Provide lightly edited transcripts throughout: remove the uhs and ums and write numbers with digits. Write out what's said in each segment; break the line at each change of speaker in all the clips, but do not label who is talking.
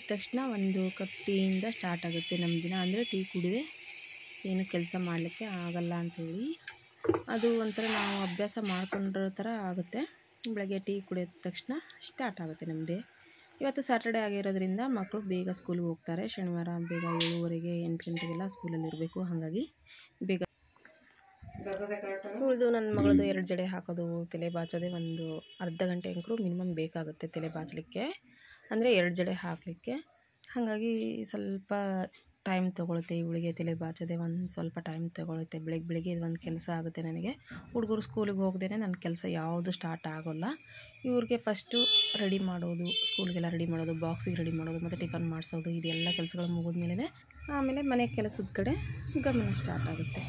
ಎದ್ದ ತಕ್ಷಣ ಒಂದು ಕಪ್ ಟೀಯಿಂದ ಸ್ಟಾರ್ಟ್ ಆಗುತ್ತೆ ನಮ್ಮ ದಿನ. ಅಂದರೆ ಟೀ ಕುಡಿದೆ ಏನು ಕೆಲಸ ಮಾಡಲಿಕ್ಕೆ ಆಗಲ್ಲ ಅಂಥೇಳಿ ಅದು ಒಂಥರ ನಾವು ಅಭ್ಯಾಸ ಮಾಡ್ಕೊಂಡಿರೋ ಥರ ಆಗುತ್ತೆ. ಬೆಳಗ್ಗೆ ಟೀ ಕುಡಿದ ತಕ್ಷಣ ಸ್ಟಾರ್ಟ್ ಆಗುತ್ತೆ ನಮ್ಮ ಡೇ. ಇವತ್ತು ಸ್ಯಾಟರ್ಡೆ ಆಗಿರೋದ್ರಿಂದ ಮಕ್ಕಳು ಬೇಗ ಸ್ಕೂಲಿಗೆ ಹೋಗ್ತಾರೆ. ಶನಿವಾರ ಬೇಗ 7:30 8 ಗಂಟೆಗೆಲ್ಲ ಸ್ಕೂಲಲ್ಲಿ ಇರಬೇಕು. ಹಾಗಾಗಿ ಬೇಗ ಉಳಿದು ನನ್ನ ಮಗಳದು 2 ಜಡೆ ಹಾಕೋದು, ತಲೆ ಬಾಚೋದೆ ಒಂದು ಅರ್ಧ ಗಂಟೆ ಅಂಕರು ಮಿನಿಮಮ್ ಬೇಕಾಗುತ್ತೆ ತಲೆ ಬಾಚಲಿಕ್ಕೆ, ಅಂದರೆ 2 ಜಡೆ ಹಾಕಲಿಕ್ಕೆ. ಹಾಗಾಗಿ ಸ್ವಲ್ಪ ಟೈಮ್ ತೊಗೊಳುತ್ತೆ. ಇವಳಿಗೆ ತಲೆ ಬಾಚೋದೆ ಒಂದು ಸ್ವಲ್ಪ ಟೈಮ್ ತೊಗೊಳುತ್ತೆ. ಬೆಳಗ್ಗೆ ಇದೊಂದು ಕೆಲಸ ಆಗುತ್ತೆ ನನಗೆ. ಹುಡುಗರು ಸ್ಕೂಲಿಗೆ ಹೋಗದೇ ನನ್ನ ಕೆಲಸ ಯಾವುದು ಸ್ಟಾರ್ಟ್ ಆಗೋಲ್ಲ. ಇವ್ರಿಗೆ ಫಸ್ಟು ರೆಡಿ ಮಾಡೋದು, ಸ್ಕೂಲಿಗೆಲ್ಲ ರೆಡಿ ಮಾಡೋದು, ಬಾಕ್ಸಿಗೆ ರೆಡಿ ಮಾಡೋದು ಮತ್ತು ಟಿಫನ್ ಮಾಡಿಸೋದು, ಇದೆಲ್ಲ ಕೆಲಸಗಳು ಮುಗಿದ್ಮೇಲೆ ಆಮೇಲೆ ಮನೆ ಕೆಲಸದ ಕಡೆ ಗಮನ ಸ್ಟಾರ್ಟ್ ಆಗುತ್ತೆ.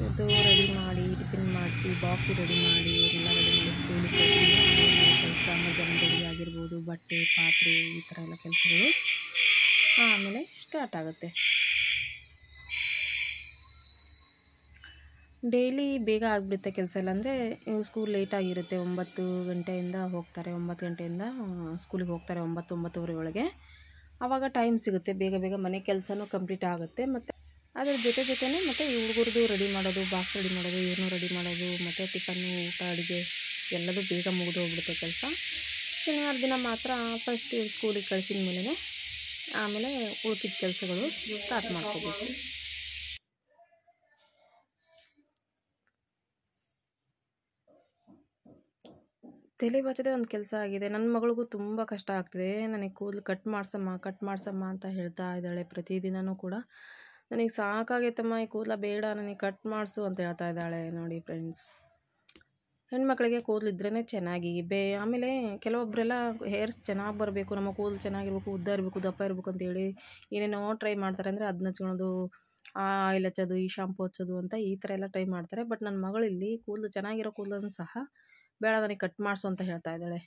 ಇದು ರೆಡಿ ಮಾಡಿ, ಟಿಫಿನ್ ಮಾಡಿಸಿ, ಬಾಕ್ಸಿಗೆ ರೆಡಿ ಮಾಡಿ, ಎಲ್ಲ ರೆಡಿ ಮಾಡಿ ಸ್ಕೂಲಿಗೆ ಕಳಿಸಿದ್ರೆ ಕೆಲಸ ಮಧ್ಯಾಹ್ನ ರೆಡಿ ಆಗಿರ್ಬೋದು, ಬಟ್ಟೆ ಪಾತ್ರೆ ಈ ಥರ ಎಲ್ಲ ಕೆಲಸಗಳು ಆಮೇಲೆ ಸ್ಟಾರ್ಟ್ ಆಗುತ್ತೆ. ಡೈಲಿ ಬೇಗ ಆಗಿಬಿಡುತ್ತೆ ಕೆಲಸ ಎಲ್ಲ. ಅಂದರೆ ಇವ್ರು ಸ್ಕೂಲ್ ಲೇಟಾಗಿರುತ್ತೆ. 9 ಗಂಟೆಯಿಂದ ಹೋಗ್ತಾರೆ, 9 ಗಂಟೆಯಿಂದ ಸ್ಕೂಲಿಗೆ ಹೋಗ್ತಾರೆ 9-9:30 ಒಳಗೆ. ಆವಾಗ ಟೈಮ್ ಸಿಗುತ್ತೆ, ಬೇಗ ಬೇಗ ಮನೆ ಕೆಲಸನೂ ಕಂಪ್ಲೀಟ್ ಆಗುತ್ತೆ. ಮತ್ತು ಅದ್ರ ಜೊತೆನೇ ಮತ್ತು ಈ ಹುಡುಗರದು ರೆಡಿ ಮಾಡೋದು, ಬಾಕ್ಸ್ ರೆಡಿ ಮಾಡೋದು, ಇವ್ರನ್ನೂ ರೆಡಿ ಮಾಡೋದು, ಮತ್ತು ಟಿಫನ್ನು, ಊಟ, ಅಡುಗೆ ಎಲ್ಲದೂ ಬೇಗ ಮುಗಿದು ಹೋಗ್ಬಿಡುತ್ತೆ ಕೆಲಸ. ಶನಿವಾರ ದಿನ ಮಾತ್ರ ಫಸ್ಟ್ ಸ್ಕೂಲಿಗೆ ಕಳಿಸಿದ ಮೇಲೆ ಆಮೇಲೆ ಉಳ್ಕಿದ ಕೆಲಸಗಳು ಸ್ಟಾರ್ಟ್ ಮಾಡ್ಕೋಬೇಕು. ತಲೆ ಬಾಚೋದೇ ಒಂದು ಕೆಲಸ ಆಗಿದೆ. ನನ್ನ ಮಗಳಿಗೂ ತುಂಬ ಕಷ್ಟ ಆಗ್ತಿದೆ. ನನಗೆ ಕೂದಲು ಕಟ್ ಮಾಡಿಸಮ್ಮ ಅಂತ ಹೇಳ್ತಾ ಇದ್ದಾಳೆ ಪ್ರತಿದಿನವೂ ಕೂಡ. ನನಗೆ ಸಾಕಾಗೈತಮ್ಮ ಈ ಕೂದಲ, ಬೇಡ ನನಗೆ ಕಟ್ ಮಾಡಿಸು ಅಂತ ಹೇಳ್ತಾ ಇದ್ದಾಳೆ. ನೋಡಿ ಫ್ರೆಂಡ್ಸ್, ಹೆಣ್ಮಕ್ಳಿಗೆ ಕೂದಲಿದ್ರೇ ಚೆನ್ನಾಗಿ. ಆಮೇಲೆ ಕೆಲವೊಬ್ಬರೆಲ್ಲ ಹೇರ್ಸ್ ಚೆನ್ನಾಗಿ ಬರಬೇಕು, ನಮ್ಮ ಕೂದಲು ಚೆನ್ನಾಗಿರ್ಬೇಕು, ಉದ್ದ ಇರಬೇಕು, ದಪ್ಪ ಇರಬೇಕು ಅಂತೇಳಿ ಏನೇನೋ ಟ್ರೈ ಮಾಡ್ತಾರೆ. ಅಂದರೆ ಅದನ್ನ ಹಚ್ಕೊಳ್ಳೋದು, ಆಯಿಲ್ ಹಚ್ಚೋದು, ಈ ಶಾಂಪು ಹಚ್ಚೋದು ಅಂತ ಈ ಥರ ಎಲ್ಲ ಟ್ರೈ ಮಾಡ್ತಾರೆ. ಬಟ್ ನನ್ನ ಮಗಳಲ್ಲಿ ಕೂದಲು ಚೆನ್ನಾಗಿರೋ ಕೂದಲನ್ನು ಸಹ ಬೇಡ ನನಗೆ ಕಟ್ ಮಾಡಿಸು ಅಂತ ಹೇಳ್ತಾ ಇದ್ದಾಳೆ.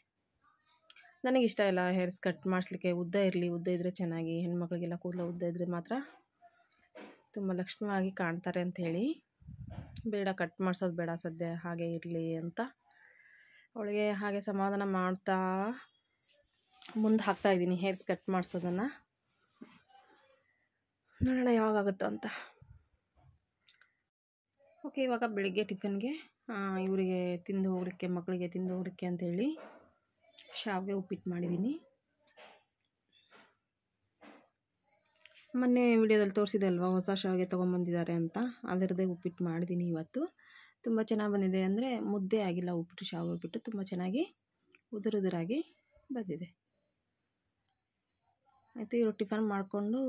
ನನಗಿಷ್ಟ ಇಲ್ಲ ಹೇರ್ಸ್ ಕಟ್ ಮಾಡಿಸ್ಲಿಕ್ಕೆ. ಉದ್ದ ಇರಲಿ, ಉದ್ದ ಇದ್ದರೆ ಚೆನ್ನಾಗಿ. ಹೆಣ್ಮಕ್ಳಿಗೆಲ್ಲ ಕೂದಲು ಉದ್ದ ಇದ್ದರೆ ಮಾತ್ರ ತುಂಬ ಲಕ್ಷಣವಾಗಿ ಕಾಣ್ತಾರೆ ಅಂಥೇಳಿ ಬೇಡ, ಕಟ್ ಮಾಡಿಸೋದು ಬೇಡ ಸದ್ಯ, ಹಾಗೆ ಇರಲಿ ಅಂತ ಅವಳಿಗೆ ಹಾಗೆ ಸಮಾಧಾನ ಮಾಡ್ತಾ ಮುಂದೆ ಹಾಕ್ತಾಯಿದ್ದೀನಿ ಹೇರ್ಸ್ ಕಟ್ ಮಾಡಿಸೋದನ್ನು. ನೋಡೋಣ ಯಾವಾಗಾಗುತ್ತೋ ಅಂತ. ಓಕೆ, ಇವಾಗ ಬೆಳಿಗ್ಗೆ ಟಿಫನ್ಗೆ ಇವರಿಗೆ ತಿಂದು ಹೋಗಲಿಕ್ಕೆ, ಮಕ್ಕಳಿಗೆ ತಿಂದು ಹೋಗಲಿಕ್ಕೆ ಅಂತೇಳಿ ಶಾವಿಗೆ ಉಪ್ಪಿಟ್ಟು ಮಾಡಿದ್ದೀನಿ. ಮೊನ್ನೆ ವಿಡಿಯೋದಲ್ಲಿ ತೋರಿಸಿದೆ ಅಲ್ವಾ, ಹೊಸ ಶಾವಿಗೆ ತೊಗೊಂಬಂದಿದ್ದಾರೆ ಅಂತ, ಅದರದ್ದೇ ಉಪ್ಪಿಟ್ಟು ಮಾಡಿದ್ದೀನಿ ಇವತ್ತು. ತುಂಬ ಚೆನ್ನಾಗಿ ಬಂದಿದೆ. ಅಂದರೆ ಮುದ್ದೆ ಆಗಿಲ್ಲ, ಉಪ್ಪಿಟ್ಟು ಶಾವಿಗೆ ಉಪ್ಪಿಟ್ಟು ತುಂಬ ಚೆನ್ನಾಗಿ ಉದುರಾಗಿ ಬಂದಿದೆ. ಆಯಿತು, ಇವರು ಟಿಫನ್ ಮಾಡಿಕೊಂಡು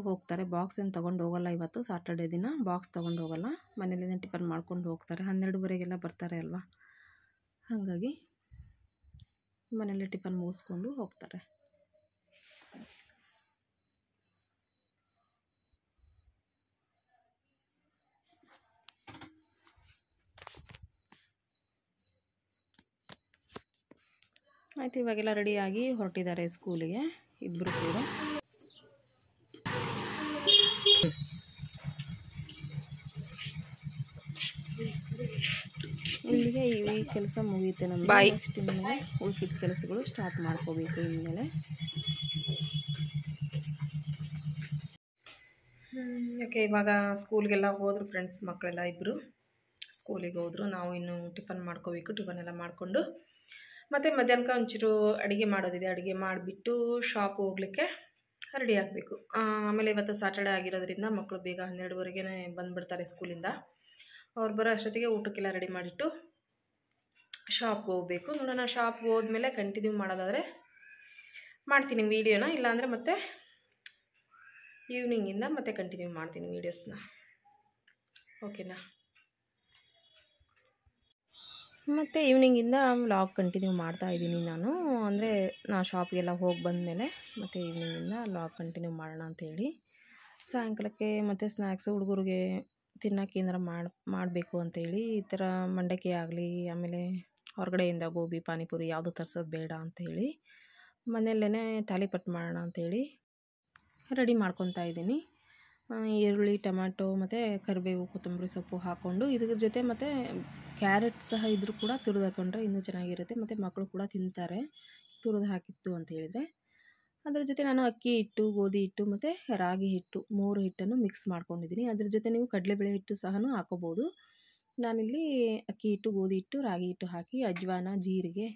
ಹೋಗ್ತಾರೆ. ಬಾಕ್ಸ್ ಏನು ತೊಗೊಂಡು ಹೋಗಲ್ಲ ಇವತ್ತು, ಸಾಟರ್ಡೆ ದಿನ ಬಾಕ್ಸ್ ತೊಗೊಂಡು ಹೋಗಲ್ಲ, ಮನೇಲಿಂದ ಟಿಫನ್ ಮಾಡ್ಕೊಂಡು ಹೋಗ್ತಾರೆ. 12:30 ಬರ್ತಾರೆ ಅಲ್ವಾ, ಹಾಗಾಗಿ ಮನೇಲಿ ಟಿಫನ್ ಮುಗಿಸ್ಕೊಂಡು ಹೋಗ್ತಾರೆ. ಆಯಿತು, ಇವಾಗೆಲ್ಲ ರೆಡಿಯಾಗಿ ಹೊರಟಿದ್ದಾರೆ ಸ್ಕೂಲಿಗೆ ಇಬ್ಬರು ಕೂಡ. ಇಲ್ಲಿಗೆ ಈ ಕೆಲಸ ಮುಗಿಯುತ್ತೆ ನಮಗೆ. ನೆಕ್ಸ್ಟ್ ಇನ್ಮೇಲೆ ಉಳ್ಕಿದ ಕೆಲಸಗಳು ಸ್ಟಾರ್ಟ್ ಮಾಡ್ಕೋಬೇಕು ಇನ್ಮೇಲೆ. ಓಕೆ, ಇವಾಗ ಸ್ಕೂಲ್ಗೆಲ್ಲ ಹೋದರು ಫ್ರೆಂಡ್ಸ್, ಮಕ್ಕಳೆಲ್ಲ ಇಬ್ಬರು ಸ್ಕೂಲಿಗೆ ಹೋದರು. ನಾವು ಇನ್ನು ಟಿಫನ್ ಮಾಡ್ಕೋಬೇಕು. ಟಿಫನ್ ಎಲ್ಲ ಮಾಡಿಕೊಂಡು ಮತ್ತು ಮಧ್ಯಾಹ್ನಕ್ಕೆ ಒಂಚೂರು ಅಡುಗೆ ಮಾಡೋದಿದೆ. ಅಡುಗೆ ಮಾಡಿಬಿಟ್ಟು ಶಾಪ್ ಹೋಗ್ಲಿಕ್ಕೆ ರೆಡಿ ಆಗಬೇಕು. ಆಮೇಲೆ ಇವತ್ತು ಸ್ಯಾಟರ್ಡೆ ಆಗಿರೋದ್ರಿಂದ ಮಕ್ಕಳು ಬೇಗ 12:30ಗೆ ಬಂದುಬಿಡ್ತಾರೆ ಸ್ಕೂಲಿಂದ. ಅವ್ರು ಬರೋ ಅಷ್ಟೊತ್ತಿಗೆ ಊಟಕ್ಕೆಲ್ಲ ರೆಡಿ ಮಾಡಿಟ್ಟು ಶಾಪ್ಗೆ ಹೋಗಬೇಕು. ನೋಡೋಣ, ಶಾಪ್ಗೆ ಹೋದ್ಮೇಲೆ ಕಂಟಿನ್ಯೂ ಮಾಡೋದಾದರೆ ಮಾಡ್ತೀನಿ ವೀಡಿಯೋನ, ಇಲ್ಲಾಂದರೆ ಮತ್ತೆ ಈವ್ನಿಂಗಿಂದ ಮತ್ತೆ ಕಂಟಿನ್ಯೂ ಮಾಡ್ತೀನಿ ವೀಡಿಯೋಸ್ನ. ಓಕೆನಾ? ಮತ್ತು ಈವ್ನಿಂಗಿಂದ ವ್ಲಾಗ್ ಕಂಟಿನ್ಯೂ ಮಾಡ್ತಾಯಿದ್ದೀನಿ ನಾನು. ಅಂದರೆ ನಾ ಶಾಪ್ಗೆಲ್ಲ ಹೋಗಿ ಬಂದಮೇಲೆ ಮತ್ತು ಈವ್ನಿಂಗಿಂದ ವ್ಲಾಗ್ ಕಂಟಿನ್ಯೂ ಮಾಡೋಣ ಅಂಥೇಳಿ. ಸಾಯಂಕಾಲಕ್ಕೆ ಮತ್ತು ಸ್ನ್ಯಾಕ್ಸು ಹುಡುಗರಿಗೆ ತಿನ್ನೋಕೆ ಏನಾರ ಮಾಡಬೇಕು ಅಂಥೇಳಿ, ಈ ಥರ ಮಂಡಕ್ಕಿ ಆಗಲಿ, ಆಮೇಲೆ ಹೊರಗಡೆಯಿಂದ ಗೋಬಿ ಪಾನಿಪುರಿ ಯಾವುದು ತರಿಸೋದು ಬೇಡ ಅಂಥೇಳಿ ಮನೆಯಲ್ಲೇ ತಾಲಿಪಟ್ಟು ಮಾಡೋಣ ಅಂಥೇಳಿ ರೆಡಿ ಮಾಡ್ಕೊತಾ ಇದ್ದೀನಿ. ಈರುಳ್ಳಿ, ಟೊಮ್ಯಾಟೊ ಮತ್ತು ಕರಿಬೇವು, ಕೊತ್ತಂಬರಿ ಸೊಪ್ಪು ಹಾಕ್ಕೊಂಡು, ಇದ್ರ ಜೊತೆ ಮತ್ತು ಕ್ಯಾರೆಟ್ ಸಹ ಇದ್ರೂ ಕೂಡ ತುರಿದು ಹಾಕ್ಕೊಂಡ್ರೆ ಇನ್ನೂ ಚೆನ್ನಾಗಿರುತ್ತೆ. ಮತ್ತು ಮಕ್ಕಳು ಕೂಡ ತಿಂತಾರೆ ತುರಿದು ಹಾಕಿತ್ತು ಅಂತ ಹೇಳಿದರೆ. ಅದ್ರ ಜೊತೆ ನಾನು ಅಕ್ಕಿ ಹಿಟ್ಟು, ಗೋಧಿ ಹಿಟ್ಟು ಮತ್ತು ರಾಗಿ ಹಿಟ್ಟು 3 ಹಿಟ್ಟನ್ನು ಮಿಕ್ಸ್ ಮಾಡ್ಕೊಂಡಿದ್ದೀನಿ. ಅದ್ರ ಜೊತೆ ನೀವು ಕಡಲೆಬೇಳೆ ಹಿಟ್ಟು ಸಹ ಹಾಕೋಬೋದು. ನಾನಿಲ್ಲಿ ಅಕ್ಕಿ ಹಿಟ್ಟು, ಗೋಧಿ ಹಿಟ್ಟು, ರಾಗಿ ಹಿಟ್ಟು ಹಾಕಿ ಅಜ್ವಾನ, ಜೀರಿಗೆ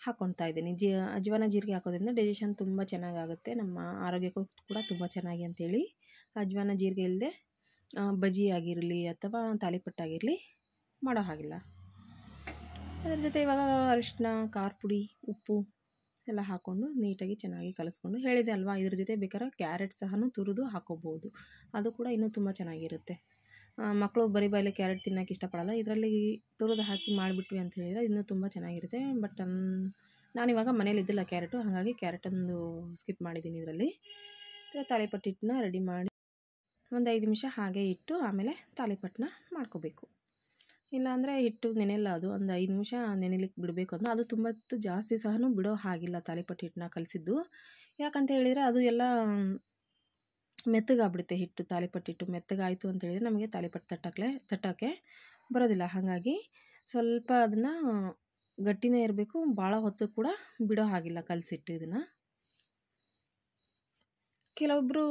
ಹಾಕ್ಕೊಳ್ತಾ ಇದ್ದೀನಿ. ಅಜ್ವಾನ, ಜೀರಿಗೆ ಹಾಕೋದ್ರಿಂದ ಡೈಜೆಷನ್ ತುಂಬ ಚೆನ್ನಾಗಾಗುತ್ತೆ, ನಮ್ಮ ಆರೋಗ್ಯಕ್ಕೂ ಕೂಡ ತುಂಬ ಚೆನ್ನಾಗಿ ಅಂತೇಳಿ ಅಜ್ವಾನ, ಜೀರಿಗೆ ಇಲ್ಲದೆ ಬಜ್ಜಿ ಆಗಿರಲಿ ಅಥವಾ ತಾಲಿಪಟ್ಟು ಆಗಿರಲಿ ಮಾಡೋ ಹಾಗಿಲ್ಲ. ಅದರ ಜೊತೆ ಇವಾಗ ಅರಿಶಿನ, ಖಾರ ಪುಡಿ, ಉಪ್ಪು ಎಲ್ಲ ಹಾಕ್ಕೊಂಡು ನೀಟಾಗಿ ಚೆನ್ನಾಗಿ ಕಲಿಸ್ಕೊಂಡು, ಹೇಳಿದೆ ಅಲ್ವಾ, ಇದ್ರ ಜೊತೆ ಬೇಕಾದ್ರೆ ಕ್ಯಾರೆಟ್ ಸಹ ತುರಿದು ಹಾಕೋಬೋದು, ಅದು ಕೂಡ ಇನ್ನೂ ತುಂಬ ಚೆನ್ನಾಗಿರುತ್ತೆ. ಮಕ್ಕಳು ಬರೀ ಬಾಯಲ್ಲಿ ಕ್ಯಾರೆಟ್ ತಿನ್ನೋಕೆ ಇಷ್ಟಪಡಲ್ಲ, ಇದರಲ್ಲಿ ತುರಿದು ಹಾಕಿ ಮಾಡಿಬಿಟ್ವಿ ಅಂತ ಹೇಳಿದರೆ ಇನ್ನೂ ತುಂಬ ಚೆನ್ನಾಗಿರುತ್ತೆ. ಬಟ್ ನಾನಿವಾಗ ಮನೇಲಿ ಇದ್ದಿಲ್ಲ ಕ್ಯಾರೆಟು, ಹಾಗಾಗಿ ಕ್ಯಾರೆಟೊಂದು ಸ್ಕಿಪ್ ಮಾಡಿದ್ದೀನಿ. ಇದರಲ್ಲಿ ತಾಲಿಪಟ್ಟು ಹಿಟ್ಟನ್ನ ರೆಡಿ ಮಾಡಿ ಒಂದು 5 ನಿಮಿಷ ಹಾಗೆ ಇಟ್ಟು ಆಮೇಲೆ ತಾಲಿಪಟ್ಟನ್ನ ಮಾಡ್ಕೋಬೇಕು. ಇಲ್ಲಾಂದರೆ ಹಿಟ್ಟು ನೆನೆಯಲ್ಲ, ಅದು ಒಂದು 5 ನಿಮಿಷ ನೆನೆಲಿಕ್ಕೆ ಬಿಡಬೇಕು. ಅದು ತುಂಬ ಹೊತ್ತು ಜಾಸ್ತಿ ಸಹ ಬಿಡೋ ಹಾಗಿಲ್ಲ ತಾಲಿಪಟ್ಟು ಹಿಟ್ಟನ್ನ ಕಲಿಸಿದ್ದು. ಯಾಕಂತ ಹೇಳಿದರೆ ಅದು ಎಲ್ಲ ಮೆತ್ತಗಾಗ್ಬಿಡುತ್ತೆ ಹಿಟ್ಟು. ತಾಲಿಪಟ್ಟು ಹಿಟ್ಟು ಮೆತ್ತಗಾಯಿತು ಅಂತ ಹೇಳಿದರೆ ನಮಗೆ ತಾಲಿಪಟ್ಟು ತಟ್ಟೋಕ್ಕೆ ಬರೋದಿಲ್ಲ. ಹಾಗಾಗಿ ಸ್ವಲ್ಪ ಅದನ್ನು ಗಟ್ಟಿನೇ ಇರಬೇಕು, ಭಾಳ ಹೊತ್ತು ಕೂಡ ಬಿಡೋ ಹಾಗಿಲ್ಲ ಕಲಸಿಟ್ಟು. ಇದನ್ನು ಕೆಲವೊಬ್ಬರು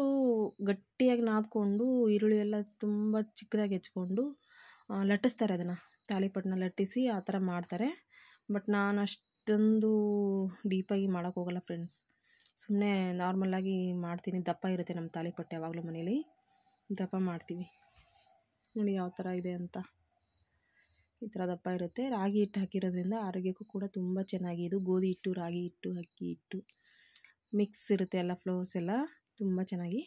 ಗಟ್ಟಿಯಾಗಿ ನಾದ್ಕೊಂಡು ಈರುಳ್ಳಿ ಎಲ್ಲ ತುಂಬ ಚಿಕ್ಕದಾಗಿ ಹೆಚ್ಕೊಂಡು ಲಟ್ಟಿಸ್ತಾರೆ, ಅದನ್ನು ತಾಲಿಪಟ್ಟನ್ನ ಲಟ್ಟಿಸಿ ಆ ಥರ ಮಾಡ್ತಾರೆ. ಬಟ್ ನಾನು ಅಷ್ಟೊಂದು ಡೀಪಾಗಿ ಮಾಡೋಕ್ಕೋಗಲ್ಲ ಫ್ರೆಂಡ್ಸ್, ಸುಮ್ಮನೆ ನಾರ್ಮಲಾಗಿ ಮಾಡ್ತೀನಿ. ದಪ್ಪ ಇರುತ್ತೆ ನಮ್ಮ ತಾಲಿಪಟ್ಟು, ಯಾವಾಗಲೂ ಮನೇಲಿ ದಪ್ಪ ಮಾಡ್ತೀವಿ. ನೋಡಿ ಯಾವ ಥರ ಇದೆ ಅಂತ, ಈ ಥರ ದಪ್ಪ ಇರುತ್ತೆ. ರಾಗಿ ಹಿಟ್ಟು ಹಾಕಿರೋದ್ರಿಂದ ಆರೋಗ್ಯಕ್ಕೂ ಕೂಡ ತುಂಬ ಚೆನ್ನಾಗಿ. ಇದು ಗೋಧಿ ಹಿಟ್ಟು, ರಾಗಿ ಹಿಟ್ಟು, ಅಕ್ಕಿ ಹಿಟ್ಟು ಮಿಕ್ಸ್ ಇರುತ್ತೆ, ಎಲ್ಲ ಫ್ಲೋರ್ಸ್ ಎಲ್ಲ ತುಂಬ ಚೆನ್ನಾಗಿ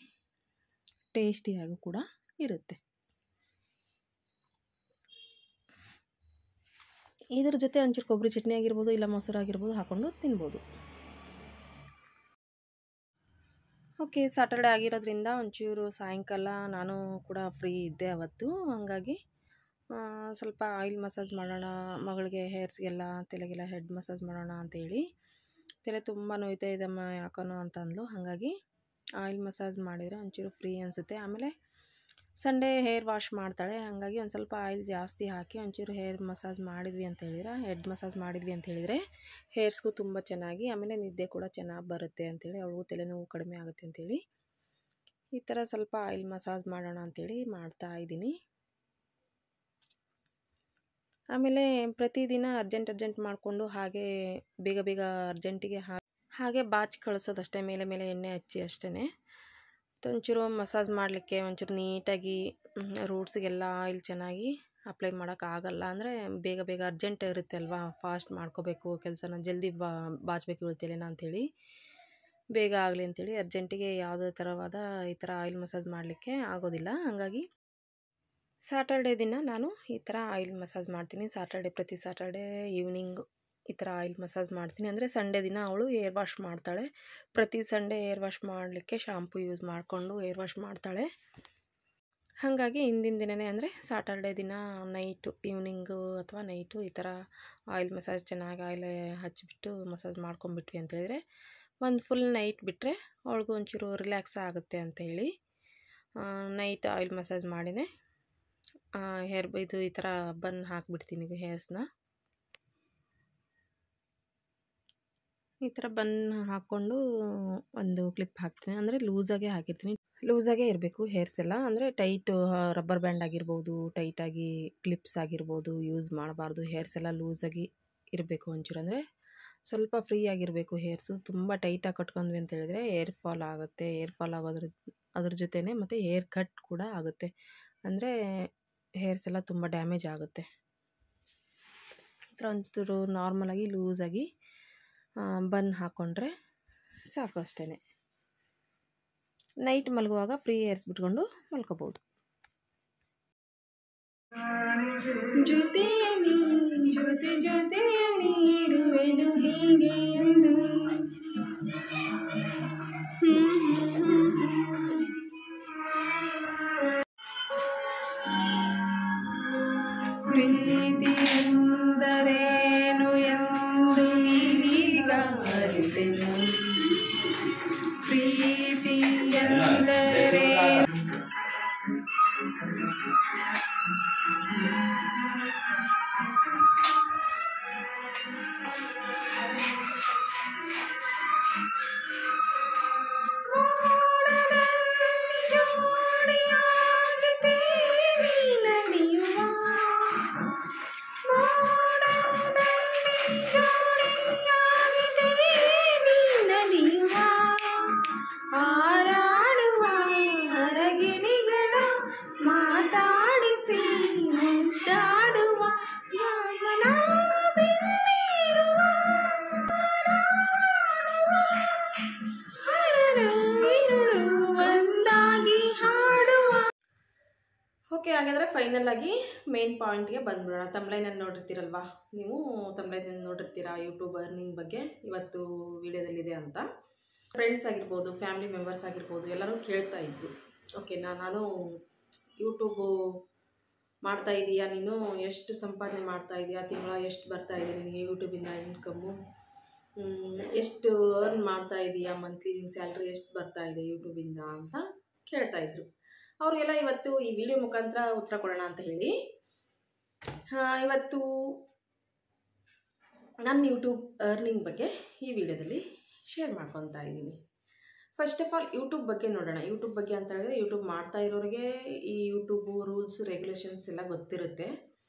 ಟೇಸ್ಟಿಯಾಗೂ ಕೂಡ ಇರುತ್ತೆ. ಇದರ ಜೊತೆ ಒಂಚೂರು ಕೊಬ್ಬರಿ ಚಟ್ನಿ ಆಗಿರ್ಬೋದು, ಇಲ್ಲ ಮೊಸರು ಆಗಿರ್ಬೋದು ಹಾಕ್ಕೊಂಡು ತಿನ್ಬೋದು. ಓಕೆ, ಸಾಟರ್ಡೆ ಆಗಿರೋದ್ರಿಂದ ಒಂಚೂರು ಸಾಯಂಕಾಲ ನಾನು ಕೂಡ ಫ್ರೀ ಇದ್ದೆ ಅವತ್ತು. ಹಾಗಾಗಿ ಸ್ವಲ್ಪ ಆಯಿಲ್ ಮಸಾಜ್ ಮಾಡೋಣ, ಮಗಳಿಗೆ ಹೇರ್ಸ್ಗೆಲ್ಲ ತಲೆಗೆಲ್ಲ ಹೆಡ್ ಮಸಾಜ್ ಮಾಡೋಣ ಅಂತೇಳಿ. ತಲೆ ತುಂಬ ನೋಯ್ತಾ ಇದೆಮ್ಮ ಯಾಕನೋ ಅಂತ ಅಂದ್ಲು. ಹಾಗಾಗಿ ಆಯಿಲ್ ಮಸಾಜ್ ಮಾಡಿದರೆ ಒಂಚೂರು ಫ್ರೀ ಅನಿಸುತ್ತೆ. ಆಮೇಲೆ ಸಂಡೇ ಹೇರ್ ವಾಶ್ ಮಾಡ್ತಾಳೆ, ಹಾಗಾಗಿ ಒಂದು ಸ್ವಲ್ಪ ಆಯಿಲ್ ಜಾಸ್ತಿ ಹಾಕಿ ಒಂಚೂರು ಹೇರ್ ಮಸಾಜ್ ಮಾಡಿದ್ವಿ ಅಂತ ಹೇಳಿದ್ರೆ, ಹೆಡ್ ಮಸಾಜ್ ಮಾಡಿದ್ವಿ ಅಂತ ಹೇಳಿದರೆ ಹೇರ್ಸ್ಗೂ ತುಂಬ ಚೆನ್ನಾಗಿ, ಆಮೇಲೆ ನಿದ್ದೆ ಕೂಡ ಚೆನ್ನಾಗಿ ಬರುತ್ತೆ ಅಂಥೇಳಿ, ಅವಳಿಗೂ ತಲೆನೋವು ಕಡಿಮೆ ಆಗುತ್ತೆ ಅಂಥೇಳಿ ಈ ಥರ ಸ್ವಲ್ಪ ಆಯಿಲ್ ಮಸಾಜ್ ಮಾಡೋಣ ಅಂಥೇಳಿ ಮಾಡ್ತಾ ಇದ್ದೀನಿ. ಆಮೇಲೆ ಪ್ರತಿದಿನ ಅರ್ಜೆಂಟ್ ಮಾಡಿಕೊಂಡು ಹಾಗೆ ಬೇಗ ಅರ್ಜೆಂಟಿಗೆ ಹಾಗೆ ಬಾಚಿ ಕಳಿಸೋದಷ್ಟೇ, ಮೇಲೆ ಎಣ್ಣೆ ಹಚ್ಚಿ ಅಷ್ಟೇ. ಒಂಚೂರು ಮಸಾಜ್ ಮಾಡಲಿಕ್ಕೆ ಒಂಚೂರು ನೀಟಾಗಿ ರೂಟ್ಸ್ಗೆಲ್ಲ ಆಯಿಲ್ ಚೆನ್ನಾಗಿ ಅಪ್ಲೈ ಮಾಡೋಕ್ಕಾಗಲ್ಲ. ಅಂದರೆ ಬೇಗ ಅರ್ಜೆಂಟ್ ಇರುತ್ತೆ ಅಲ್ವಾ, ಫಾಸ್ಟ್ ಮಾಡ್ಕೋಬೇಕು ಕೆಲಸನ, ಜಲ್ದಿ ಬಾಚಬೇಕು ಇರುತ್ತೇನ ಅಂಥೇಳಿ, ಬೇಗ ಆಗಲಿ ಅಂಥೇಳಿ ಅರ್ಜೆಂಟಿಗೆ ಯಾವುದೇ ಥರವಾದ ಈ ಥರ ಆಯಿಲ್ ಮಸಾಜ್ ಮಾಡಲಿಕ್ಕೆ ಆಗೋದಿಲ್ಲ. ಹಾಗಾಗಿ ಸ್ಯಾಟರ್ಡೇ ದಿನ ನಾನು ಈ ಥರ ಆಯಿಲ್ ಮಸಾಜ್ ಮಾಡ್ತೀನಿ. ಪ್ರತಿ ಸ್ಯಾಟರ್ಡೇ ಈವ್ನಿಂಗ್ ಈ ಥರ ಆಯಿಲ್ ಮಸಾಜ್ ಮಾಡ್ತೀನಿ. ಅಂದರೆ ಸಂಡೇ ದಿನ ಅವಳು ಏರ್ ವಾಶ್ ಮಾಡ್ತಾಳೆ. ಪ್ರತಿ ಸಂಡೇ ಏರ್ ವಾಶ್ ಮಾಡಲಿಕ್ಕೆ ಶಾಂಪು ಯೂಸ್ ಮಾಡಿಕೊಂಡು ಏರ್ ವಾಶ್ ಮಾಡ್ತಾಳೆ. ಹಾಗಾಗಿ ಹಿಂದಿನ ದಿನವೇ, ಅಂದರೆ ಸ್ಯಾಟರ್ಡೇ ದಿನ ಈವ್ನಿಂಗು ಅಥವಾ ನೈಟು ಈ ಥರ ಆಯಿಲ್ ಮಸಾಜ್ ಚೆನ್ನಾಗಿ ಆಯಿಲ್ ಹಚ್ಚಿಬಿಟ್ಟು ಮಸಾಜ್ ಮಾಡ್ಕೊಂಬಿಟ್ವಿ ಅಂತೇಳಿದರೆ ಒಂದು ಫುಲ್ ನೈಟ್ ಬಿಟ್ಟರೆ ಅವಳಿಗೂ ಒಂಚೂರು ರಿಲ್ಯಾಕ್ಸ್ ಆಗುತ್ತೆ ಅಂಥೇಳಿ ನೈಟ್ ಆಯಿಲ್ ಮಸಾಜ್ ಮಾಡಿನೇ ಇದು ಈ ಥರ ಬನ್ ಹಾಕಿಬಿಡ್ತೀನಿ. ಹೇರ್ಸ್ನ ಈ ಥರ ಬನ್ ಹಾಕ್ಕೊಂಡು ಒಂದು ಕ್ಲಿಪ್ ಹಾಕ್ತೀನಿ, ಅಂದರೆ ಲೂಸಾಗೆ ಹಾಕಿರ್ತೀನಿ. ಲೂಸಾಗೇ ಇರಬೇಕು ಹೇರ್ಸ್ ಎಲ್ಲ, ಅಂದರೆ ಟೈಟು ರಬ್ಬರ್ ಬ್ಯಾಂಡ್ ಆಗಿರ್ಬೋದು, ಟೈಟಾಗಿ ಕ್ಲಿಪ್ಸ್ ಆಗಿರ್ಬೋದು ಯೂಸ್ ಮಾಡಬಾರ್ದು. ಹೇರ್ಸ್ ಎಲ್ಲ ಲೂಸಾಗಿ ಇರಬೇಕು ಒಂಚೂರು, ಅಂದರೆ ಸ್ವಲ್ಪ ಫ್ರೀ ಆಗಿರಬೇಕು ಹೇರ್ಸು. ತುಂಬ ಟೈಟಾಗಿ ಕಟ್ಕೊಂಡ್ವಿ ಅಂತ ಹೇಳಿದ್ರೆ ಏರ್ ಫಾಲ್ ಆಗುತ್ತೆ. ಏರ್ ಫಾಲ್ ಅದ್ರ ಜೊತೆನೇ ಮತ್ತು ಹೇರ್ ಕಟ್ ಕೂಡ ಆಗುತ್ತೆ, ಅಂದರೆ ಹೇರ್ಸ್ ಎಲ್ಲ ತುಂಬ ಡ್ಯಾಮೇಜ್ ಆಗುತ್ತೆ. ಈ ಥರ ಒಂಚೂರು ನಾರ್ಮಲಾಗಿ ಲೂಸಾಗಿ ಬನ್ ಹಾಕ್ಕೊಂಡ್ರೆ ಸಾಕು ಅಷ್ಟೇ. ನೈಟ್ ಮಲಗುವಾಗ ಫ್ರೀ ಹೇರ್ಸ್ ಬಿಟ್ಕೊಂಡು ಮಲ್ಕೋಬೋದು. ಜೊತೆಯಲ್ಲಿ ಇರುವೆನು ಹೀಗೆ ಎಂದು ಪ್ರೀತಿಯೆಂದರೇನು ಎಂದು ಈಗ ಅರಿತೆನು. ಪ್ರೀತಿಯೆಂದರೆ ಮಾತಾಡಿಸಿ ಮುದ್ದಾಡುವ ಯೌವನ ಬೆನ್ನೇರುವ ಹರಳು ಇರುಳು ಒಂದಾಗಿ ಹಾಡುವ. ಓಕೆ, ಹಾಗಾದರೆ ಫೈನಲ್ ಆಗಿ ಮೇನ್ ಪಾಯಿಂಟ್ಗೆ ಬಂದ್ಬಿಡೋಣ. ತಮ್ಲೈನಲ್ಲಿ ನೋಡಿರ್ತೀರಲ್ವಾ ನೀವು, ತಮ್ಲೈನಲ್ಲಿ ನೋಡಿರ್ತೀರಾ ಯೂಟ್ಯೂಬ್ ಅರ್ನಿಂಗ್ ಬಗ್ಗೆ ಇವತ್ತು ವಿಡಿಯೋದಲ್ಲಿದೆ ಅಂತ. ಫ್ರೆಂಡ್ಸ್ ಆಗಿರ್ಬೋದು, ಫ್ಯಾಮಿಲಿ ಮೆಂಬರ್ಸ್ ಆಗಿರ್ಬೋದು, ಎಲ್ಲರೂ ಕೇಳ್ತಾ ಇದ್ರು, ಓಕೆನಾ, ನಾನು ಯೂಟ್ಯೂಬು ಮಾಡ್ತಾ ಇದೀಯಾ, ನೀನು ಎಷ್ಟು ಸಂಪಾದನೆ ಮಾಡ್ತಾ ಇದೆಯಾ, ತಿಂಗಳ ಎಷ್ಟು ಬರ್ತಾ ಇದೆ ನಿನಗೆ ಯೂಟ್ಯೂಬಿಂದ ಇನ್ಕಮ್ಮು, ಎಷ್ಟು ಅರ್ನ್ ಮಾಡ್ತಾ ಇದೀಯಾ, ಮಂತ್ಲಿ ನಿನ್ನ ಸ್ಯಾಲ್ರಿ ಎಷ್ಟು ಬರ್ತಾ ಇದೆ ಯೂಟ್ಯೂಬಿಂದ ಅಂತ ಕೇಳ್ತಾಯಿದ್ರು. ಅವ್ರಿಗೆಲ್ಲ ಇವತ್ತು ಈ ವಿಡಿಯೋ ಮುಖಾಂತರ ಉತ್ತರ ಕೊಡೋಣ ಅಂತ ಹೇಳಿ ಇವತ್ತು ನನ್ನ ಯೂಟ್ಯೂಬ್ ಅರ್ನಿಂಗ್ ಬಗ್ಗೆ ಈ ವಿಡಿಯೋದಲ್ಲಿ ಶೇರ್ ಮಾಡ್ಕೊತಾ ಇದ್ದೀನಿ. ಫಸ್ಟ್ ಆಫ್ ಆಲ್ ಯೂಟ್ಯೂಬ್ ಬಗ್ಗೆ ನೋಡೋಣ. ಯೂಟ್ಯೂಬ್ ಬಗ್ಗೆ ಅಂತ ಹೇಳಿದ್ರೆ, ಯೂಟ್ಯೂಬ್ ಮಾಡ್ತಾ ಇರೋರಿಗೆ ಈ ಯೂಟ್ಯೂಬು ರೂಲ್ಸ್ ರೆಗ್ಯುಲೇಷನ್ಸ್ ಎಲ್ಲ ಗೊತ್ತಿರುತ್ತೆ,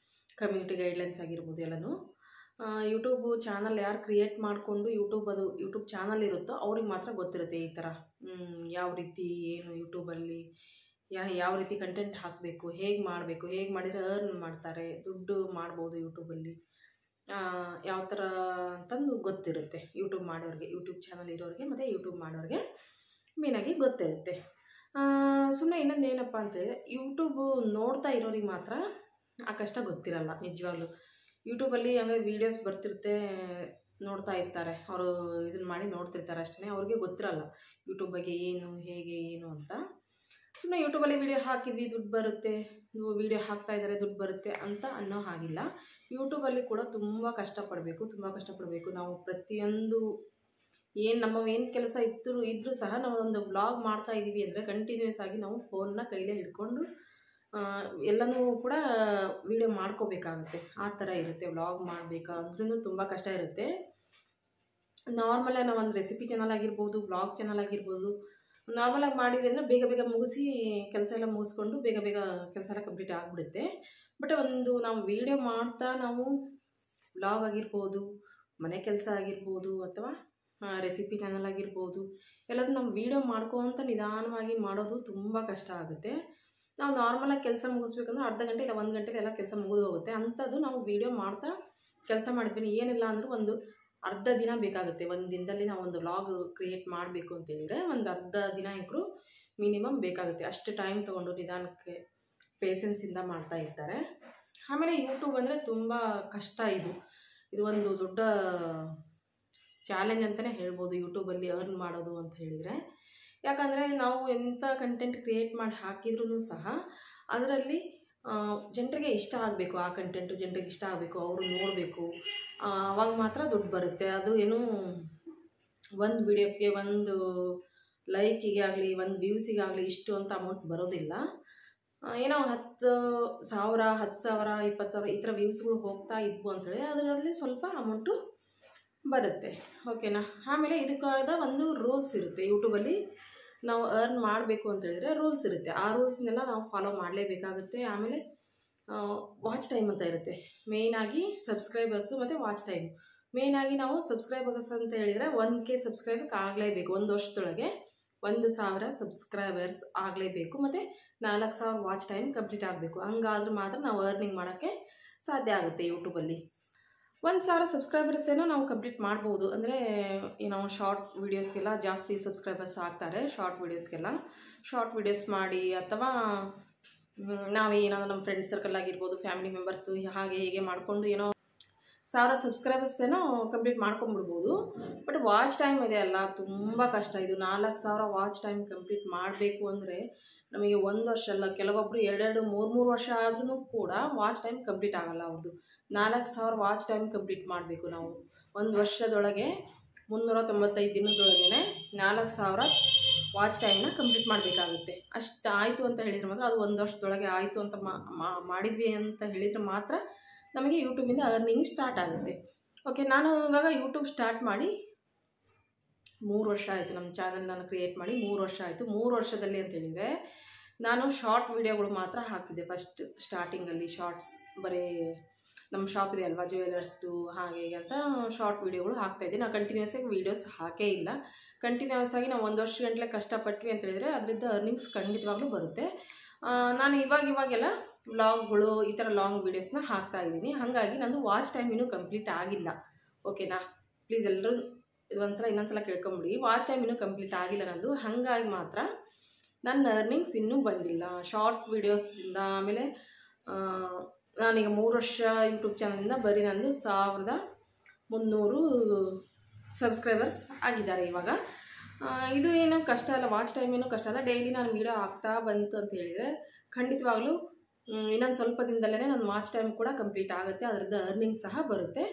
ಕಮ್ಯುನಿಟಿ ಗೈಡ್ಲೈನ್ಸ್ ಆಗಿರ್ಬೋದು ಎಲ್ಲನೂ. ಯೂಟ್ಯೂಬು ಚಾನಲ್ ಯಾರು ಕ್ರಿಯೇಟ್ ಮಾಡಿಕೊಂಡು ಯೂಟ್ಯೂಬ್ ಚಾನಲ್ ಇರುತ್ತೋ ಅವ್ರಿಗೆ ಮಾತ್ರ ಗೊತ್ತಿರುತ್ತೆ ಈ ಥರ ಯಾವ ರೀತಿ ಏನು ಯೂಟ್ಯೂಬಲ್ಲಿ ಯಾವ ರೀತಿ ಕಂಟೆಂಟ್ ಹಾಕಬೇಕು, ಹೇಗೆ ಮಾಡಬೇಕು, ಹೇಗೆ ಮಾಡಿದರೆ ಅರ್ನ್ ಮಾಡ್ತಾರೆ, ದುಡ್ಡು ಮಾಡ್ಬೋದು ಯೂಟ್ಯೂಬಲ್ಲಿ, ಯಾವ ಥರ ಅಂತಂದು ಗೊತ್ತಿರುತ್ತೆ ಯೂಟ್ಯೂಬ್ ಮಾಡೋರಿಗೆ, ಯೂಟ್ಯೂಬ್ ಚಾನಲ್ ಇರೋರಿಗೆ ಮತ್ತು ಯೂಟ್ಯೂಬ್ ಮಾಡೋರಿಗೆ ಮೇನಾಗಿ ಗೊತ್ತಿರುತ್ತೆ. ಸುಮ್ಮನೆ ಇನ್ನೊಂದು ಏನಪ್ಪ ಅಂತೇಳಿದ್ರೆ, ಯೂಟ್ಯೂಬು ನೋಡ್ತಾ ಇರೋರಿಗೆ ಮಾತ್ರ ಆ ಕಷ್ಟ ಗೊತ್ತಿರಲ್ಲ ನಿಜವಾಗ್ಲೂ. ಯೂಟ್ಯೂಬಲ್ಲಿ ಹಂಗೆ ವೀಡಿಯೋಸ್ ಬರ್ತಿರುತ್ತೆ, ನೋಡ್ತಾ ಇರ್ತಾರೆ, ಅವರು ಇದನ್ನು ಮಾಡಿ ನೋಡ್ತಿರ್ತಾರೆ ಅಷ್ಟೇ, ಅವ್ರಿಗೆ ಗೊತ್ತಿರಲ್ಲ ಯೂಟ್ಯೂಬ್ ಬಗ್ಗೆ ಏನು ಹೇಗೆ ಏನು ಅಂತ. ಸುಮ್ಮನೆ ಯೂಟ್ಯೂಬಲ್ಲಿ ವೀಡಿಯೋ ಹಾಕಿದ್ವಿ ದುಡ್ಡು ಬರುತ್ತೆ, ವೀಡಿಯೋ ಹಾಕ್ತಾ ಇದ್ದಾರೆ ದುಡ್ಡು ಬರುತ್ತೆ ಅಂತ ಅನ್ನೋ ಹಾಗಿಲ್ಲ. ಯೂಟ್ಯೂಬಲ್ಲಿ ಕೂಡ ತುಂಬ ಕಷ್ಟಪಡಬೇಕು. ನಾವು ಪ್ರತಿಯೊಂದು ನಮ್ಮವೇನು ಕೆಲಸ ಇದ್ದರೂ ಸಹ ನಾವು ಒಂದು ವ್ಲಾಗ್ ಮಾಡ್ತಾ ಇದ್ದೀವಿ ಅಂದರೆ ಕಂಟಿನ್ಯೂಸ್ ಆಗಿ ನಾವು ಫೋನ್ನ ಕೈಲೇ ಹಿಡ್ಕೊಂಡು ಎಲ್ಲನೂ ಕೂಡ ವೀಡಿಯೋ ಮಾಡ್ಕೋಬೇಕಾಗುತ್ತೆ. ಆ ಥರ ಇರುತ್ತೆ. ವ್ಲಾಗ್ ಮಾಡಬೇಕಾದ್ರೂ ತುಂಬ ಕಷ್ಟ ಇರುತ್ತೆ. ನಾರ್ಮಲಾಗಿ ನಾವು ಒಂದು ರೆಸಿಪಿ ಚಾನಲ್ ಆಗಿರ್ಬೋದು, ವ್ಲಾಗ್ ಚಾನಲ್ ಆಗಿರ್ಬೋದು, ನಾರ್ಮಲಾಗಿ ಮಾಡಿದ್ವಿ ಅಂದರೆ ಬೇಗ ಮುಗಿಸಿ ಕೆಲಸ ಎಲ್ಲ ಮುಗಿಸ್ಕೊಂಡು ಬೇಗ ಕೆಲಸ ಎಲ್ಲ ಕಂಪ್ಲೀಟ್ ಆಗಿಬಿಡುತ್ತೆ. ಬಟ್ ನಾವು ವೀಡಿಯೋ ಮಾಡ್ತಾ ನಾವು ವ್ಲಾಗ್ ಆಗಿರ್ಬೋದು, ಮನೆ ಕೆಲಸ ಆಗಿರ್ಬೋದು, ಅಥವಾ ರೆಸಿಪಿ ಚಾನಲ್ ಆಗಿರ್ಬೋದು, ಎಲ್ಲದೂ ನಾವು ವೀಡಿಯೋ ಮಾಡ್ಕೊತ ನಿಧಾನವಾಗಿ ಮಾಡೋದು ತುಂಬ ಕಷ್ಟ ಆಗುತ್ತೆ. ನಾವು ನಾರ್ಮಲಾಗಿ ಕೆಲಸ ಮುಗಿಸ್ಬೇಕಂದ್ರೆ ಅರ್ಧ ಗಂಟೆ ಇಲ್ಲ 1 ಗಂಟೆಲಿ ಎಲ್ಲ ಕೆಲಸ ಮುಗಿದು ಹೋಗುತ್ತೆ. ಅಂಥದ್ದು ನಾವು ವೀಡಿಯೋ ಮಾಡ್ತಾ ಕೆಲಸ ಮಾಡಿದ್ವಿ ಏನಿಲ್ಲ ಅಂದರೂ ಒಂದು ಅರ್ಧ ದಿನ ಬೇಕಾಗುತ್ತೆ. ಒಂದು ದಿನದಲ್ಲಿ ನಾವು ಒಂದು ವ್ಲಾಗ್ ಕ್ರಿಯೇಟ್ ಮಾಡಬೇಕು ಅಂತೇಳಿದರೆ ಒಂದು ಅರ್ಧ ದಿನ ಇಂಕ್ರೂ ಮಿನಿಮಮ್ ಬೇಕಾಗುತ್ತೆ. ಅಷ್ಟು ಟೈಮ್ ತೊಗೊಂಡು ನಿಧಾನಕ್ಕೆ ಪೇಷನ್ಸಿಂದ ಮಾಡ್ತಾ ಇರ್ತಾರೆ. ಆಮೇಲೆ ಯೂಟ್ಯೂಬ್ ಅಂದರೆ ತುಂಬ ಕಷ್ಟ. ಇದು ಒಂದು ದೊಡ್ಡ ಚಾಲೆಂಜ್ ಅಂತಲೇ ಹೇಳ್ಬೋದು ಯೂಟ್ಯೂಬಲ್ಲಿ ಅರ್ನ್ ಮಾಡೋದು ಅಂತ ಹೇಳಿದರೆ. ಯಾಕಂದರೆ ನಾವು ಎಂಥ ಕಂಟೆಂಟ್ ಕ್ರಿಯೇಟ್ ಮಾಡಿ ಹಾಕಿದ್ರೂ ಸಹ ಅದರಲ್ಲಿ ಜನರಿಗೆ ಇಷ್ಟ ಆಗಬೇಕು, ಆ ಕಂಟೆಂಟು ಜನರಿಗೆ ಇಷ್ಟ ಆಗಬೇಕು, ಅವರು ನೋಡಬೇಕು, ಆವಾಗ ಮಾತ್ರ ದುಡ್ಡು ಬರುತ್ತೆ. ಅದು ಏನು ಒಂದು ವಿಡಿಯೋಕ್ಕೆ, ಒಂದು ಲೈಕಿಗೆ ಆಗಲಿ, ಒಂದು ವ್ಯೂಸಿಗಾಗಲಿ ಇಷ್ಟು ಅಂತ ಅಮೌಂಟ್ ಬರೋದಿಲ್ಲ. ಏನೋ 10,000 10,000 20,000 ಈ ಥರ ವ್ಯೂಸ್ಗಳು ಹೋಗ್ತಾ ಇದ್ವು ಅಂತೇಳಿ ಅದರಲ್ಲಿ ಸ್ವಲ್ಪ ಅಮೌಂಟು ಬರುತ್ತೆ. ಓಕೆನಾ. ಆಮೇಲೆ ಇದಕ್ಕಾದ ಒಂದು ರೂಲ್ಸ್ ಇರುತ್ತೆ. ಯೂಟ್ಯೂಬಲ್ಲಿ ನಾವು ಅರ್ನ್ ಮಾಡಬೇಕು ಅಂತೇಳಿದರೆ ರೂಲ್ಸ್ ಇರುತ್ತೆ. ಆ ರೂಲ್ಸ್ನೆಲ್ಲ ನಾವು ಫಾಲೋ ಮಾಡಲೇಬೇಕಾಗುತ್ತೆ. ಆಮೇಲೆ ವಾಚ್ ಟೈಮ್ ಅಂತ ಇರುತ್ತೆ. ಮೇಯ್ನಾಗಿ ಸಬ್ಸ್ಕ್ರೈಬರ್ಸು ಮತ್ತು ವಾಚ್ ಟೈಮ್. ಮೇಯ್ನಾಗಿ ನಾವು ಸಬ್ಸ್ಕ್ರೈಬರ್ಸ್ ಅಂತ ಹೇಳಿದರೆ 1K ಸಬ್ಸ್ಕ್ರೈಬರ್ಗೆ ಆಗಲೇಬೇಕು. 1 ವರ್ಷದೊಳಗೆ 1,000 ಸಬ್ಸ್ಕ್ರೈಬರ್ಸ್ ಆಗಲೇಬೇಕು. ಮತ್ತು 4,000 ವಾಚ್ ಟೈಮ್ ಕಂಪ್ಲೀಟ್ ಆಗಬೇಕು. ಹಂಗಾದ್ರೂ ಮಾತ್ರ ನಾವು ಅರ್ನಿಂಗ್ ಮಾಡೋಕ್ಕೆ ಸಾಧ್ಯ ಆಗುತ್ತೆ ಯೂಟ್ಯೂಬಲ್ಲಿ. 1,000 ಸಬ್ಸ್ಕ್ರೈಬರ್ಸ್ ಏನೋ ನಾವು ಕಂಪ್ಲೀಟ್ ಮಾಡ್ಬೋದು. ಅಂದರೆ ಏನೋ ಶಾರ್ಟ್ ವೀಡಿಯೋಸ್ಗೆಲ್ಲ ಜಾಸ್ತಿ ಸಬ್ಸ್ಕ್ರೈಬರ್ಸ್ ಆಗ್ತಾರೆ. ಶಾರ್ಟ್ ವೀಡಿಯೋಸ್ ಮಾಡಿ, ಅಥವಾ ನಾವೇನಾದರೂ ನಮ್ಮ ಫ್ರೆಂಡ್ಸ್ ಸರ್ಕಲ್ ಆಗಿರ್ಬೋದು, ಫ್ಯಾಮಿಲಿ ಮೆಂಬರ್ಸ್ದು ಹಾಗೆ ಹೀಗೆ ಮಾಡಿಕೊಂಡು ಏನೋ 1,000 ಸಬ್ಸ್ಕ್ರೈಬರ್ಸ್ ಏನೋ ಕಂಪ್ಲೀಟ್ ಮಾಡ್ಕೊಂಡ್ಬಿಡ್ಬೋದು. ಬಟ್ ವಾಚ್ ಟೈಮ್ ಇದೆ ಅಲ್ಲ, ತುಂಬ ಕಷ್ಟ. ಇದು 4,000 ವಾಚ್ ಟೈಮ್ ಕಂಪ್ಲೀಟ್ ಮಾಡಬೇಕು ಅಂದರೆ ನಮಗೆ 1 ವರ್ಷ ಅಲ್ಲ, ಕೆಲವೊಬ್ಬರು 2-2, 3-3 ವರ್ಷ ಆದ್ರೂ ಕೂಡ ವಾಚ್ ಟೈಮ್ ಕಂಪ್ಲೀಟ್ ಆಗೋಲ್ಲ ಅವ್ರದ್ದು. 4,000 ವಾಚ್ ಟೈಮ್ ಕಂಪ್ಲೀಟ್ ಮಾಡಬೇಕು ನಾವು. 1 ವರ್ಷದೊಳಗೆ 395 ದಿನದೊಳಗೆ 4,000 ವಾಚ್ ಟೈಮ್ನ ಕಂಪ್ಲೀಟ್ ಮಾಡಬೇಕಾಗುತ್ತೆ. ಅಷ್ಟು ಆಯಿತು ಅಂತ ಹೇಳಿದರೆ ಮಾತ್ರ, ಅದು 1 ವರ್ಷದೊಳಗೆ ಆಯಿತು ಅಂತ ಮಾಡಿದ್ವಿ ಅಂತ ಹೇಳಿದರೆ ಮಾತ್ರ ನಮಗೆ ಯೂಟ್ಯೂಬಿಂದ ಅರ್ನಿಂಗ್ ಸ್ಟಾರ್ಟ್ ಆಗುತ್ತೆ. ಓಕೆ, ನಾನು ಇವಾಗ ಯೂಟ್ಯೂಬ್ ಸ್ಟಾರ್ಟ್ ಮಾಡಿ 3 ವರ್ಷ ಆಯಿತು. ನಮ್ಮ ಚಾನಲ್ ನಾನು ಕ್ರಿಯೇಟ್ ಮಾಡಿ 3 ವರ್ಷ ಆಯಿತು. 3 ವರ್ಷದಲ್ಲಿ ಅಂತ ಹೇಳಿದರೆ ನಾನು ಶಾರ್ಟ್ ವೀಡಿಯೋಗಳು ಮಾತ್ರ ಹಾಕ್ತಿದ್ದೆ. ಫಸ್ಟ್ ಸ್ಟಾರ್ಟಿಂಗಲ್ಲಿ ಶಾರ್ಟ್ಸ್, ಬರೀ ನಮ್ಮ ಶಾಪ್ ಇದೆ ಅಲ್ವಾ ಜ್ಯುವೆಲರ್ಸ್ದು, ಹಾಗೆ ಅಂತ ಶಾರ್ಟ್ ವೀಡಿಯೋಗಳು ಹಾಕ್ತಾಯಿದ್ದೆ. ನಾನು ಕಂಟಿನ್ಯೂಸ್ ಆಗಿ ವೀಡಿಯೋಸ್ ಹಾಕೇ ಇಲ್ಲ. ಕಂಟಿನ್ಯೂಸ್ ಆಗಿ ನಾವು 1 ವರ್ಷ ಗಂಟಲೆ ಕಷ್ಟಪಟ್ವಿ ಅಂತ ಹೇಳಿದರೆ ಅದರಿಂದ ಅರ್ನಿಂಗ್ಸ್ ಖಂಡಿತವಾಗ್ಲೂ ಬರುತ್ತೆ. ನಾನು ಇವಾಗೆಲ್ಲ ವ್ಲಾಗ್ಗಳು ಈ ಥರ ಲಾಂಗ್ ವೀಡಿಯೋಸ್ನ ಹಾಕ್ತಾಯಿದ್ದೀನಿ. ಹಾಗಾಗಿ ನಂದು ವಾಚ್ ಟೈಮ್ ಇನ್ನೂ ಕಂಪ್ಲೀಟ್ ಆಗಿಲ್ಲ. ಓಕೆನಾ? ಪ್ಲೀಸ್ ಎಲ್ಲರೂ ಇನ್ನೊಂದ್ಸಲ ಕೇಳ್ಕೊಂಬಿಡಿ. ವಾಚ್ ಟೈಮ್ ಇನ್ನೂ ಕಂಪ್ಲೀಟ್ ಆಗಿಲ್ಲ ನಂದು. ಹಾಗಾಗಿ ಮಾತ್ರ ನನ್ನ ಅರ್ನಿಂಗ್ಸ್ ಇನ್ನೂ ಬಂದಿಲ್ಲ ಶಾರ್ಟ್ ವೀಡಿಯೋಸ್ದಿಂದ. ಆಮೇಲೆ ನಾನೀಗ 3 ವರ್ಷ ಯೂಟ್ಯೂಬ್ ಚಾನಲಿಂದ ಬರೀ ನಂದು 1300 ಸಬ್ಸ್ಕ್ರೈಬರ್ಸ್ ಆಗಿದ್ದಾರೆ ಇವಾಗ. ಇದು ಏನೋ ಕಷ್ಟ ಅಲ್ಲ, ವಾಚ್ ಟೈಮ್ ಏನೂ ಕಷ್ಟ ಅಲ್ಲ. ಡೈಲಿ ನಾನು ವೀಡಿಯೋ ಆಗ್ತಾ ಬಂತು ಅಂತ ಹೇಳಿದರೆ ಖಂಡಿತವಾಗ್ಲೂ ಇನ್ನೊಂದು ಸ್ವಲ್ಪ ದಿನದಲ್ಲೇ ನನ್ನ ವಾಚ್ ಟೈಮ್ ಕೂಡ ಕಂಪ್ಲೀಟ್ ಆಗುತ್ತೆ. ಅದರದ್ದು ಅರ್ನಿಂಗ್ ಸಹ ಬರುತ್ತೆ.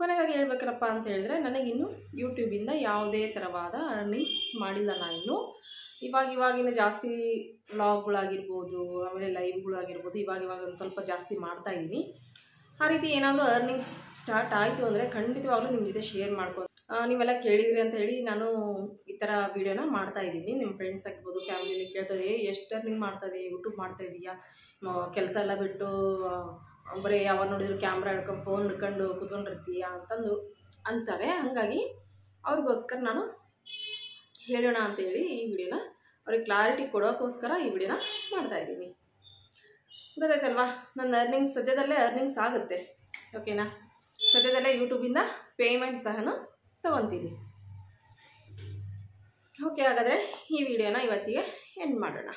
ಕೊನೆಗಾಗಿ ಹೇಳ್ಬೇಕಪ್ಪ ಅಂತ ಹೇಳಿದ್ರೆ, ನನಗಿನ್ನೂ ಯೂಟ್ಯೂಬಿಂದ ಯಾವುದೇ ಥರವಾದ ಅರ್ನಿಂಗ್ಸ್ ಮಾಡಿಲ್ಲ. ನಾನು ಇವಾಗಿನ ಜಾಸ್ತಿ ವ್ಲಾಗ್ಗಳಾಗಿರ್ಬೋದು, ಆಮೇಲೆ ಲೈವ್ಗಳಾಗಿರ್ಬೋದು, ಇವಾಗ ಒಂದು ಸ್ವಲ್ಪ ಜಾಸ್ತಿ ಮಾಡ್ತಾಯಿದ್ದೀನಿ. ಆ ರೀತಿ ಏನಾದರೂ ಅರ್ನಿಂಗ್ಸ್ ಸ್ಟಾರ್ಟ್ ಆಯಿತು ಅಂದರೆ ಖಂಡಿತವಾಗ್ಲೂ ನಿಮ್ಮ ಜೊತೆ ಶೇರ್ ಮಾಡ್ಕೊಂಡು, ನೀವೆಲ್ಲ ಕೇಳಿದ್ರಿ ಅಂತ ಹೇಳಿ ನಾನು ಈ ಥರ ವೀಡಿಯೋನ ಮಾಡ್ತಾಯಿದ್ದೀನಿ. ನಿಮ್ಮ ಫ್ರೆಂಡ್ಸ್ ಆಗಿರ್ಬೋದು, ಫ್ಯಾಮಿಲಿಯಲ್ಲಿ ಕೇಳ್ತದೆ, ಎಷ್ಟು ಅರ್ನಿಂಗ್ ಮಾಡ್ತದೆ, ಯೂಟ್ಯೂಬ್ ಮಾಡ್ತಾಯಿದೀಯಾ, ಕೆಲಸ ಎಲ್ಲ ಬಿಟ್ಟು ಬರೀ ಯಾವಾಗ ನೋಡಿದ್ರು ಕ್ಯಾಮ್ರಾ ಹಿಡ್ಕೊಂಡು ಫೋನ್ ಹಿಡ್ಕೊಂಡು ಕೂತ್ಕೊಂಡಿರ್ತೀಯ ಅಂತಂದು ಅಂತಾರೆ. ಹಾಗಾಗಿ ಅವ್ರಿಗೋಸ್ಕರ ನಾನು ಹೇಳೋಣ ಅಂತೇಳಿ ಈ ವಿಡಿಯೋನ ಅವ್ರಿಗೆ ಕ್ಲಾರಿಟಿ ಕೊಡೋಕ್ಕೋಸ್ಕರ ಈ ವಿಡಿಯೋನ ಮಾಡ್ತಾಯಿದ್ದೀನಿ. ಗೊತ್ತಾಯ್ತಲ್ವಾ? ನನ್ನ ಸದ್ಯದಲ್ಲೇ ಅರ್ನಿಂಗ್ಸ್ ಆಗುತ್ತೆ. ಓಕೆನಾ? ಸದ್ಯದಲ್ಲೇ ಯೂಟ್ಯೂಬಿಂದ ಪೇಮೆಂಟ್ ಸಹ ತಗೊತೀನಿ. ಓಕೆ, ಹಾಗಾದರೆ ಈ ವಿಡಿಯೋನ ಇವತ್ತಿಗೆ ಎಂಡ್ ಮಾಡೋಣ.